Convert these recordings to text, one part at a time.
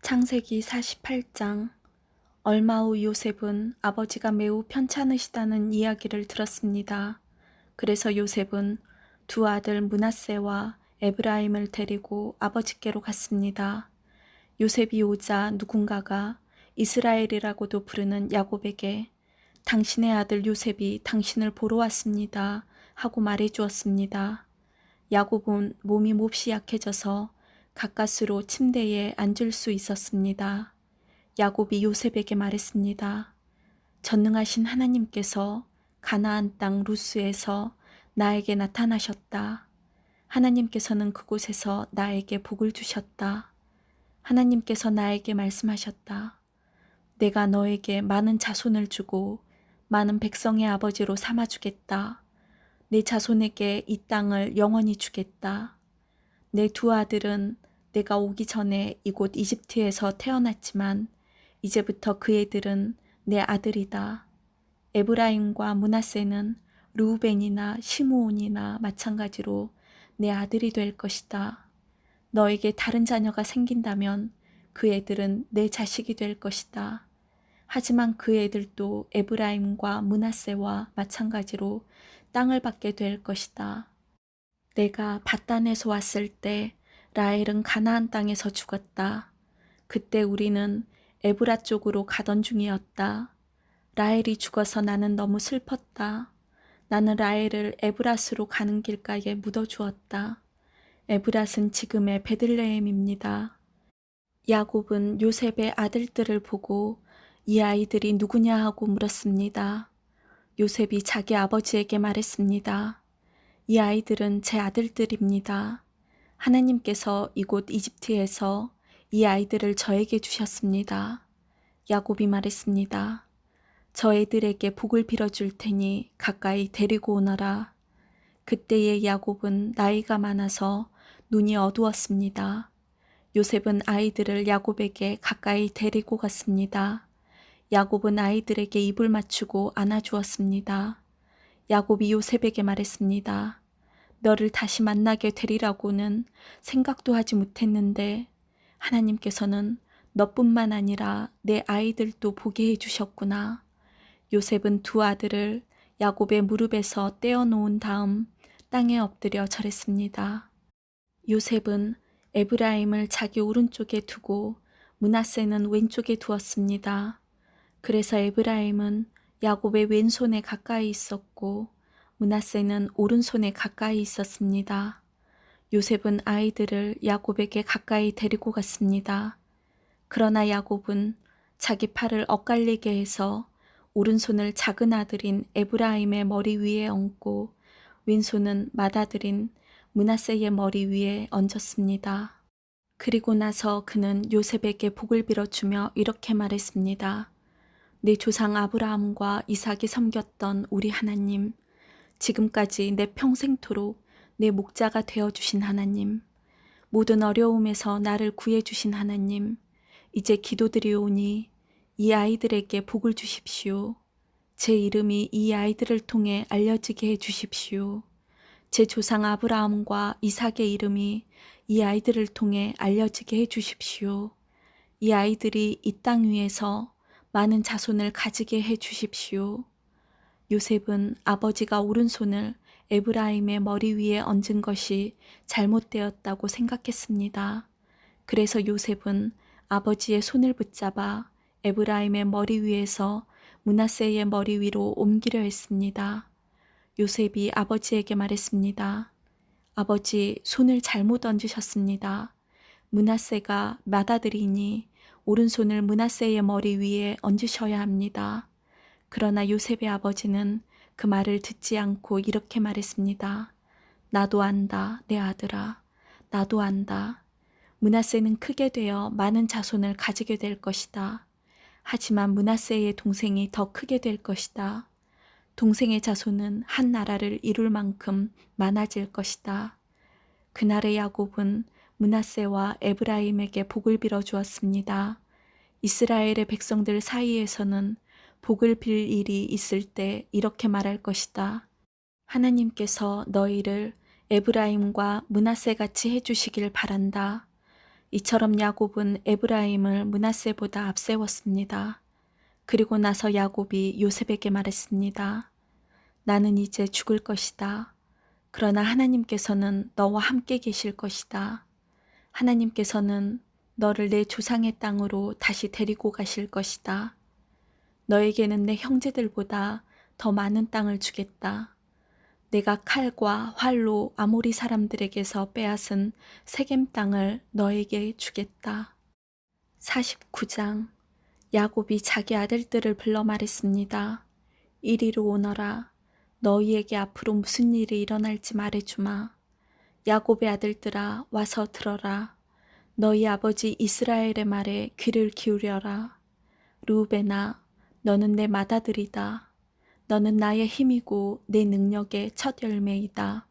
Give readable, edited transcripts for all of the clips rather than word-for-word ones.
창세기 48장. 얼마 후 요셉은 아버지가 매우 편찮으시다는 이야기를 들었습니다. 그래서 요셉은 두 아들 므낫세와 에브라임을 데리고 아버지께로 갔습니다. 요셉이 오자 누군가가 이스라엘이라고도 부르는 야곱에게 당신의 아들 요셉이 당신을 보러 왔습니다 하고 말해 주었습니다. 야곱은 몸이 몹시 약해져서 가까스로 침대에 앉을 수 있었습니다. 야곱이 요셉에게 말했습니다. 전능하신 하나님께서 가나안 땅 루스에서 나에게 나타나셨다. 하나님께서는 그곳에서 나에게 복을 주셨다. 하나님께서 나에게 말씀하셨다. 내가 너에게 많은 자손을 주고 많은 백성의 아버지로 삼아주겠다. 내 자손에게 이 땅을 영원히 주겠다. 내 두 아들은 내가 오기 전에 이곳 이집트에서 태어났지만 이제부터 그 애들은 내 아들이다. 에브라임과 므낫세는 르우벤이나 시므온이나 마찬가지로 내 아들이 될 것이다. 너에게 다른 자녀가 생긴다면 그 애들은 내 자식이 될 것이다. 하지만 그 애들도 에브라임과 므낫세와 마찬가지로 땅을 받게 될 것이다. 내가 밧단에서 왔을 때 라헬은 가나안 땅에서 죽었다. 그때 우리는 에브라 쪽으로 가던 중이었다. 라헬이 죽어서 나는 너무 슬펐다. 나는 라헬을 에브랏으로 가는 길가에 묻어주었다. 에브랏은 지금의 베들레헴입니다. 야곱은 요셉의 아들들을 보고 이 아이들이 누구냐 하고 물었습니다. 요셉이 자기 아버지에게 말했습니다. 이 아이들은 제 아들들입니다. 하나님께서 이곳 이집트에서 이 아이들을 저에게 주셨습니다. 야곱이 말했습니다. 저 애들에게 복을 빌어줄 테니 가까이 데리고 오너라. 그때의 야곱은 나이가 많아서 눈이 어두웠습니다. 요셉은 아이들을 야곱에게 가까이 데리고 갔습니다. 야곱은 아이들에게 입을 맞추고 안아주었습니다. 야곱이 요셉에게 말했습니다. 너를 다시 만나게 되리라고는 생각도 하지 못했는데 하나님께서는 너뿐만 아니라 내 아이들도 보게 해주셨구나. 요셉은 두 아들을 야곱의 무릎에서 떼어놓은 다음 땅에 엎드려 절했습니다. 요셉은 에브라임을 자기 오른쪽에 두고 므낫세는 왼쪽에 두었습니다. 그래서 에브라임은 야곱의 왼손에 가까이 있었고 므낫세는 오른손에 가까이 있었습니다. 요셉은 아이들을 야곱에게 가까이 데리고 갔습니다. 그러나 야곱은 자기 팔을 엇갈리게 해서 오른손을 작은 아들인 에브라임의 머리 위에 얹고 왼손은 맏아들인 므낫세의 머리 위에 얹었습니다. 그리고 나서 그는 요셉에게 복을 빌어주며 이렇게 말했습니다. 내 조상 아브라함과 이삭이 섬겼던 우리 하나님, 지금까지 내 평생토록 내 목자가 되어주신 하나님, 모든 어려움에서 나를 구해주신 하나님, 이제 기도드리오니 이 아이들에게 복을 주십시오. 제 이름이 이 아이들을 통해 알려지게 해주십시오. 제 조상 아브라함과 이삭의 이름이 이 아이들을 통해 알려지게 해주십시오. 이 아이들이 이 땅 위에서 많은 자손을 가지게 해주십시오. 요셉은 아버지가 오른손을 에브라임의 머리 위에 얹은 것이 잘못되었다고 생각했습니다. 그래서 요셉은 아버지의 손을 붙잡아 에브라임의 머리 위에서 므낫세의 머리 위로 옮기려 했습니다. 요셉이 아버지에게 말했습니다. 아버지, 손을 잘못 얹으셨습니다. 므낫세가 맏아들이니 오른손을 므낫세의 머리 위에 얹으셔야 합니다. 그러나 요셉의 아버지는 그 말을 듣지 않고 이렇게 말했습니다. 나도 안다, 내 아들아. 나도 안다. 므낫세는 크게 되어 많은 자손을 가지게 될 것이다. 하지만 므낫세의 동생이 더 크게 될 것이다. 동생의 자손은 한 나라를 이룰 만큼 많아질 것이다. 그날의 야곱은 므낫세와 에브라임에게 복을 빌어 주었습니다. 이스라엘의 백성들 사이에서는 복을 빌 일이 있을 때 이렇게 말할 것이다. 하나님께서 너희를 에브라임과 므낫세 같이 해주시길 바란다. 이처럼 야곱은 에브라임을 므낫세보다 앞세웠습니다. 그리고 나서 야곱이 요셉에게 말했습니다. 나는 이제 죽을 것이다. 그러나 하나님께서는 너와 함께 계실 것이다. 하나님께서는 너를 내 조상의 땅으로 다시 데리고 가실 것이다. 너에게는 내 형제들보다 더 많은 땅을 주겠다. 내가 칼과 활로 아모리 사람들에게서 빼앗은 세겜 땅을 너에게 주겠다. 49장. 야곱이 자기 아들들을 불러 말했습니다. 이리로 오너라. 너희에게 앞으로 무슨 일이 일어날지 말해주마. 야곱의 아들들아, 와서 들어라. 너희 아버지 이스라엘의 말에 귀를 기울여라. 르우벤아, 너는 내 맏아들이다. 너는 나의 힘이고 내 능력의 첫 열매이다.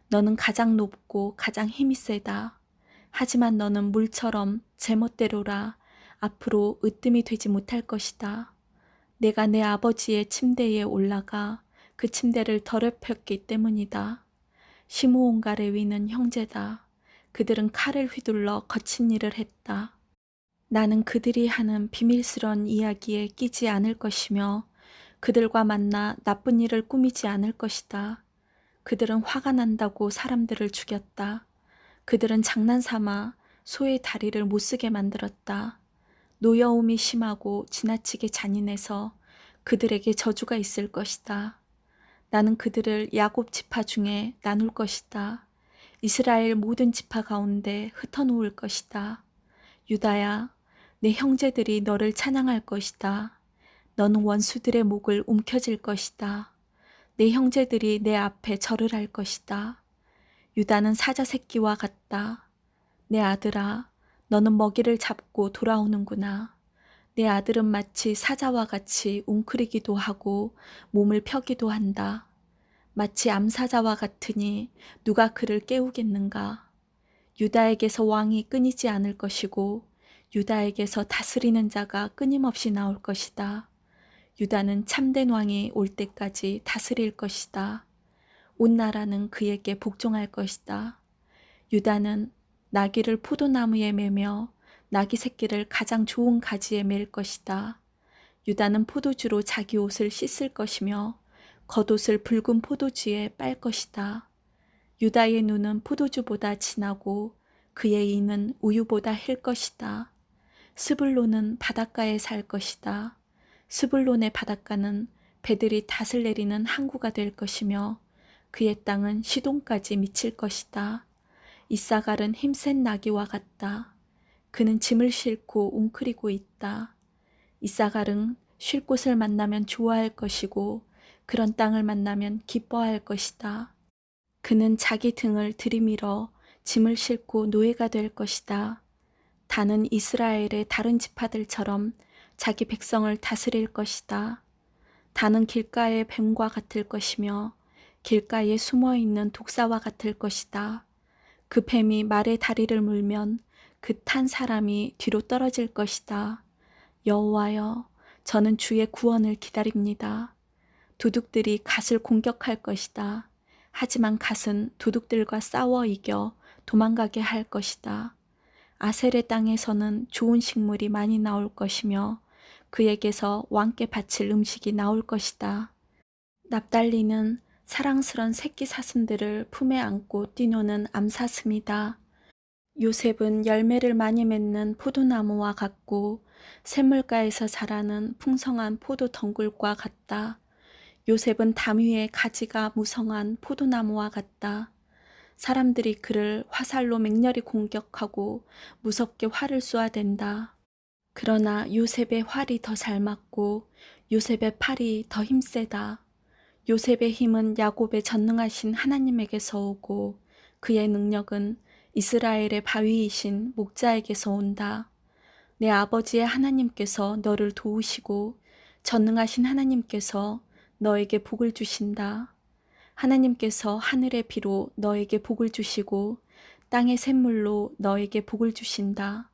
너는 가장 높고 가장 힘이 세다. 하지만 너는 물처럼 제멋대로라. 앞으로 으뜸이 되지 못할 것이다. 내가 내 아버지의 침대에 올라가 그 침대를 더럽혔기 때문이다. 시므온과 레위는 형제다. 그들은 칼을 휘둘러 거친 일을 했다. 나는 그들이 하는 비밀스러운 이야기에 끼지 않을 것이며 그들과 만나 나쁜 일을 꾸미지 않을 것이다. 그들은 화가 난다고 사람들을 죽였다. 그들은 장난삼아 소의 다리를 못쓰게 만들었다. 노여움이 심하고 지나치게 잔인해서 그들에게 저주가 있을 것이다. 나는 그들을 야곱 지파 중에 나눌 것이다. 이스라엘 모든 지파 가운데 흩어놓을 것이다. 유다야, 내 형제들이 너를 찬양할 것이다. 너는 원수들의 목을 움켜쥘 것이다. 내 형제들이 내 앞에 절을 할 것이다. 유다는 사자 새끼와 같다. 내 아들아, 너는 먹이를 잡고 돌아오는구나. 내 아들은 마치 사자와 같이 웅크리기도 하고 몸을 펴기도 한다. 마치 암사자와 같으니 누가 그를 깨우겠는가. 유다에게서 왕이 끊이지 않을 것이고 유다에게서 다스리는 자가 끊임없이 나올 것이다. 유다는 참된 왕이 올 때까지 다스릴 것이다. 온 나라는 그에게 복종할 것이다. 유다는 나귀를 포도나무에 매며 나귀 새끼를 가장 좋은 가지에 맬 것이다. 유다는 포도주로 자기 옷을 씻을 것이며 겉옷을 붉은 포도주에 빨 것이다. 유다의 눈은 포도주보다 진하고 그의 이는 우유보다 힐 것이다. 스불론은 바닷가에 살 것이다. 스불론의 바닷가는 배들이 닷을 내리는 항구가 될 것이며 그의 땅은 시돈까지 미칠 것이다. 이사갈은 힘센 나귀와 같다. 그는 짐을 싣고 웅크리고 있다. 이사갈은 쉴 곳을 만나면 좋아할 것이고 그런 땅을 만나면 기뻐할 것이다. 그는 자기 등을 들이밀어 짐을 싣고 노예가 될 것이다. 단은 이스라엘의 다른 지파들처럼 자기 백성을 다스릴 것이다. 단은 길가의 뱀과 같을 것이며 길가에 숨어있는 독사와 같을 것이다. 그 뱀이 말의 다리를 물면 그 탄 사람이 뒤로 떨어질 것이다. 여호와여, 저는 주의 구원을 기다립니다. 도둑들이 갓을 공격할 것이다. 하지만 갓은 도둑들과 싸워 이겨 도망가게 할 것이다. 아셀의 땅에서는 좋은 식물이 많이 나올 것이며 그에게서 왕께 바칠 음식이 나올 것이다. 납달리는 사랑스런 새끼 사슴들을 품에 안고 뛰노는 암사슴이다. 요셉은 열매를 많이 맺는 포도나무와 같고 샘물가에서 자라는 풍성한 포도 덩굴과 같다. 요셉은 담 위에 가지가 무성한 포도나무와 같다. 사람들이 그를 화살로 맹렬히 공격하고 무섭게 활을 쏘아댄다. 그러나 요셉의 활이 더 잘 맞고 요셉의 팔이 더 힘세다. 요셉의 힘은 야곱의 전능하신 하나님에게서 오고 그의 능력은 이스라엘의 바위이신 목자에게서 온다. 내 아버지의 하나님께서 너를 도우시고 전능하신 하나님께서 너에게 복을 주신다. 하나님께서 하늘의 비로 너에게 복을 주시고 땅의 샘물로 너에게 복을 주신다.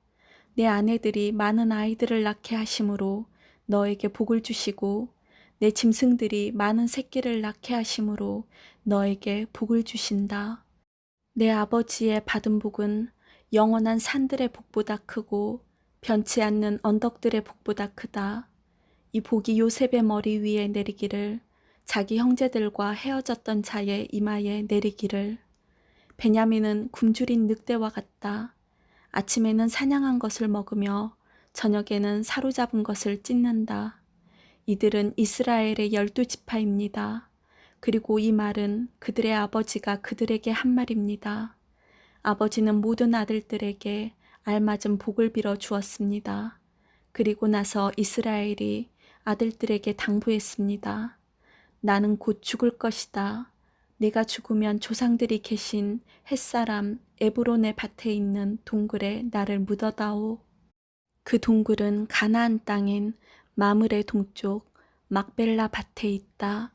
내 아내들이 많은 아이들을 낳게 하심으로 너에게 복을 주시고 내 짐승들이 많은 새끼를 낳게 하심으로 너에게 복을 주신다. 내 아버지의 받은 복은 영원한 산들의 복보다 크고 변치 않는 언덕들의 복보다 크다. 이 복이 요셉의 머리 위에 내리기를, 자기 형제들과 헤어졌던 자의 이마에 내리기를. 베냐민은 굶주린 늑대와 같다. 아침에는 사냥한 것을 먹으며 저녁에는 사로잡은 것을 찢는다. 이들은 이스라엘의 12지파입니다. 그리고 이 말은 그들의 아버지가 그들에게 한 말입니다. 아버지는 모든 아들들에게 알맞은 복을 빌어 주었습니다. 그리고 나서 이스라엘이 아들들에게 당부했습니다. 나는 곧 죽을 것이다. 내가 죽으면 조상들이 계신 햇사람 에브론의 밭에 있는 동굴에 나를 묻어다오. 그 동굴은 가나안 땅인 마므레 동쪽 막벨라 밭에 있다.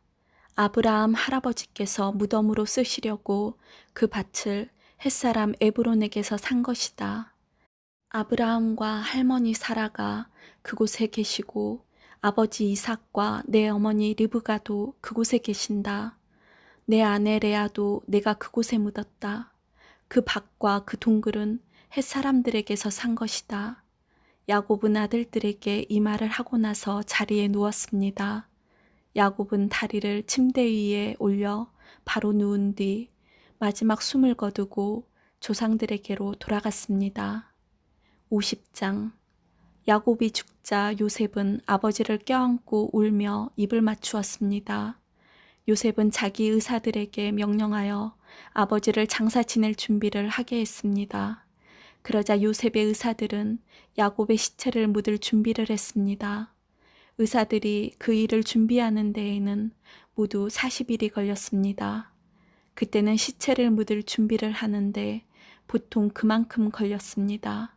아브라함 할아버지께서 무덤으로 쓰시려고 그 밭을 햇사람 에브론에게서 산 것이다. 아브라함과 할머니 사라가 그곳에 계시고 아버지 이삭과 내 어머니 리브가도 그곳에 계신다. 내 아내 레아도 내가 그곳에 묻었다. 그 밭과 그 동굴은 햇사람들에게서 산 것이다. 야곱은 아들들에게 이 말을 하고 나서 자리에 누웠습니다. 야곱은 다리를 침대 위에 올려 바로 누운 뒤 마지막 숨을 거두고 조상들에게로 돌아갔습니다. 50장. 야곱이 죽자 요셉은 아버지를 껴안고 울며 입을 맞추었습니다. 요셉은 자기 의사들에게 명령하여 아버지를 장사 지낼 준비를 하게 했습니다. 그러자 요셉의 의사들은 야곱의 시체를 묻을 준비를 했습니다. 의사들이 그 일을 준비하는 데에는 모두 40일이 걸렸습니다. 그때는 시체를 묻을 준비를 하는데 보통 그만큼 걸렸습니다.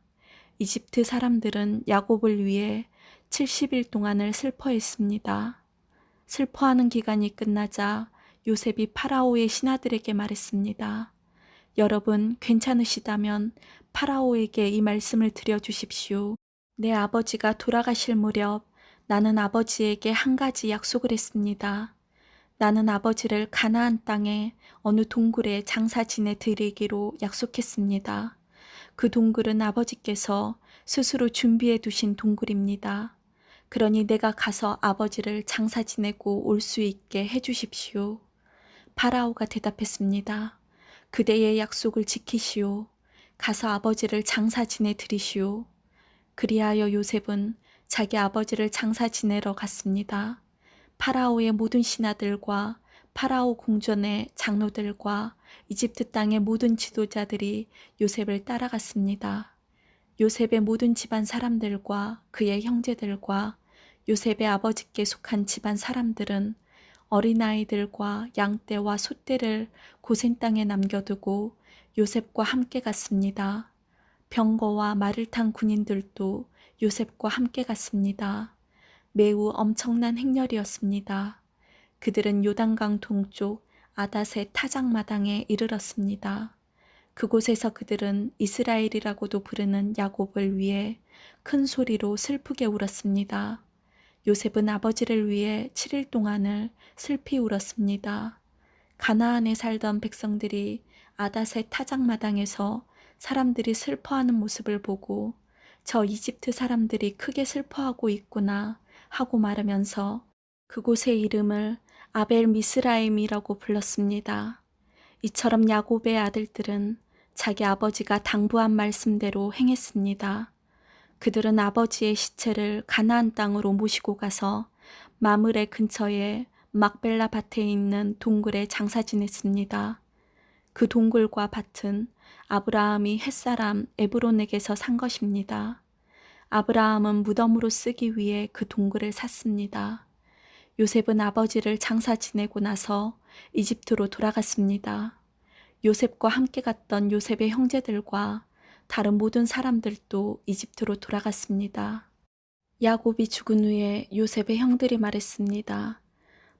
이집트 사람들은 야곱을 위해 70일 동안을 슬퍼했습니다. 슬퍼하는 기간이 끝나자 요셉이 파라오의 신하들에게 말했습니다. 여러분, 괜찮으시다면 파라오에게 이 말씀을 드려주십시오. 내 아버지가 돌아가실 무렵 나는 아버지에게 한 가지 약속을 했습니다. 나는 아버지를 가나안 땅에 어느 동굴에 장사 지내 드리기로 약속했습니다. 그 동굴은 아버지께서 스스로 준비해 두신 동굴입니다. 그러니 내가 가서 아버지를 장사 지내고 올 수 있게 해 주십시오. 파라오가 대답했습니다. 그대의 약속을 지키시오. 가서 아버지를 장사 지내 드리시오. 그리하여 요셉은 자기 아버지를 장사 지내러 갔습니다. 파라오의 모든 신하들과 파라오 궁전의 장로들과 이집트 땅의 모든 지도자들이 요셉을 따라갔습니다. 요셉의 모든 집안 사람들과 그의 형제들과 요셉의 아버지께 속한 집안 사람들은 어린아이들과 양떼와 소떼를 고센 땅에 남겨두고 요셉과 함께 갔습니다. 병거와 말을 탄 군인들도 요셉과 함께 갔습니다. 매우 엄청난 행렬이었습니다. 그들은 요단강 동쪽 아닷의 타작마당에 이르렀습니다. 그곳에서 그들은 이스라엘이라고도 부르는 야곱을 위해 큰 소리로 슬프게 울었습니다. 요셉은 아버지를 위해 7일 동안을 슬피 울었습니다. 가나안에 살던 백성들이 아닷의 타작마당에서 사람들이 슬퍼하는 모습을 보고 저 이집트 사람들이 크게 슬퍼하고 있구나 하고 말하면서 그곳의 이름을 아벨 미스라임이라고 불렀습니다. 이처럼 야곱의 아들들은 자기 아버지가 당부한 말씀대로 행했습니다. 그들은 아버지의 시체를 가나안 땅으로 모시고 가서 마므레 근처에 막벨라 밭에 있는 동굴에 장사 지냈습니다. 그 동굴과 밭은 아브라함이 햇사람 에브론에게서 산 것입니다. 아브라함은 무덤으로 쓰기 위해 그 동굴을 샀습니다. 요셉은 아버지를 장사 지내고 나서 이집트로 돌아갔습니다. 요셉과 함께 갔던 요셉의 형제들과 다른 모든 사람들도 이집트로 돌아갔습니다. 야곱이 죽은 후에 요셉의 형들이 말했습니다.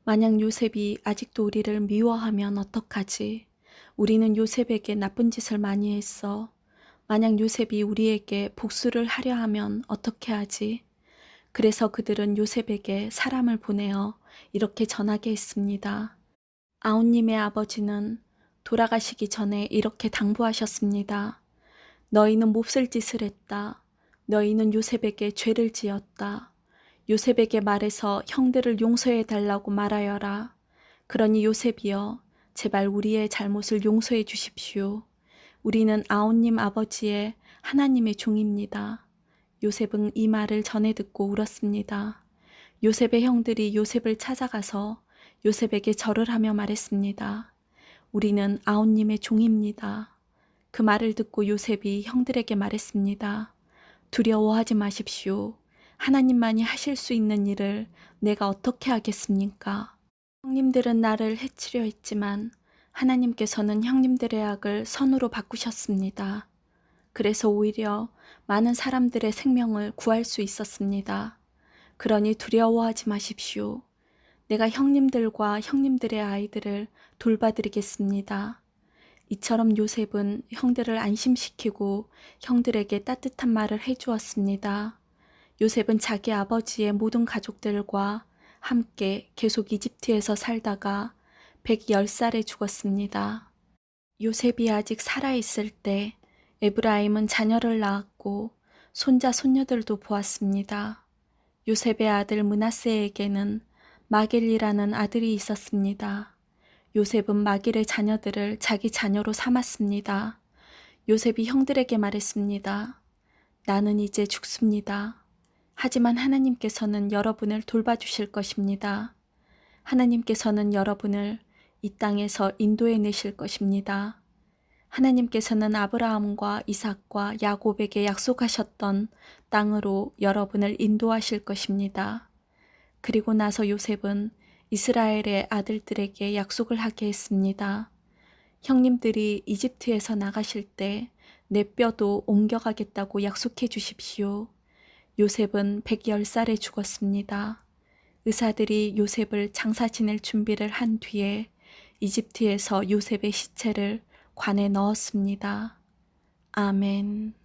만약 요셉이 아직도 우리를 미워하면 어떡하지? 우리는 요셉에게 나쁜 짓을 많이 했어. 만약 요셉이 우리에게 복수를 하려 하면 어떻게 하지? 그래서 그들은 요셉에게 사람을 보내어 이렇게 전하게 했습니다. 아우님의 아버지는 돌아가시기 전에 이렇게 당부하셨습니다. 너희는 몹쓸 짓을 했다. 너희는 요셉에게 죄를 지었다. 요셉에게 말해서 형들을 용서해 달라고 말하여라. 그러니 요셉이여, 제발 우리의 잘못을 용서해 주십시오. 우리는 아온님 아버지의 하나님의 종입니다. 요셉은 이 말을 전해 듣고 울었습니다. 요셉의 형들이 요셉을 찾아가서 요셉에게 절을 하며 말했습니다. 우리는 아온님의 종입니다. 그 말을 듣고 요셉이 형들에게 말했습니다. 두려워하지 마십시오. 하나님만이 하실 수 있는 일을 내가 어떻게 하겠습니까? 형님들은 나를 해치려 했지만 하나님께서는 형님들의 악을 선으로 바꾸셨습니다. 그래서 오히려 많은 사람들의 생명을 구할 수 있었습니다. 그러니 두려워하지 마십시오. 내가 형님들과 형님들의 아이들을 돌봐드리겠습니다. 이처럼 요셉은 형들을 안심시키고 형들에게 따뜻한 말을 해주었습니다. 요셉은 자기 아버지의 모든 가족들과 함께 계속 이집트에서 살다가 110살에 죽었습니다. 요셉이 아직 살아있을 때 에브라임은 자녀를 낳았고 손자 손녀들도 보았습니다. 요셉의 아들 므낫세에게는 마길이라는 아들이 있었습니다. 요셉은 마길의 자녀들을 자기 자녀로 삼았습니다. 요셉이 형들에게 말했습니다. 나는 이제 죽습니다. 하지만 하나님께서는 여러분을 돌봐주실 것입니다. 하나님께서는 여러분을 이 땅에서 인도해 내실 것입니다. 하나님께서는 아브라함과 이삭과 야곱에게 약속하셨던 땅으로 여러분을 인도하실 것입니다. 그리고 나서 요셉은 이스라엘의 아들들에게 약속을 하게 했습니다. 형님들이 이집트에서 나가실 때 내 뼈도 옮겨가겠다고 약속해 주십시오. 요셉은 110살에 죽었습니다. 의사들이 요셉을 장사 지낼 준비를 한 뒤에 이집트에서 요셉의 시체를 관에 넣었습니다. 아멘.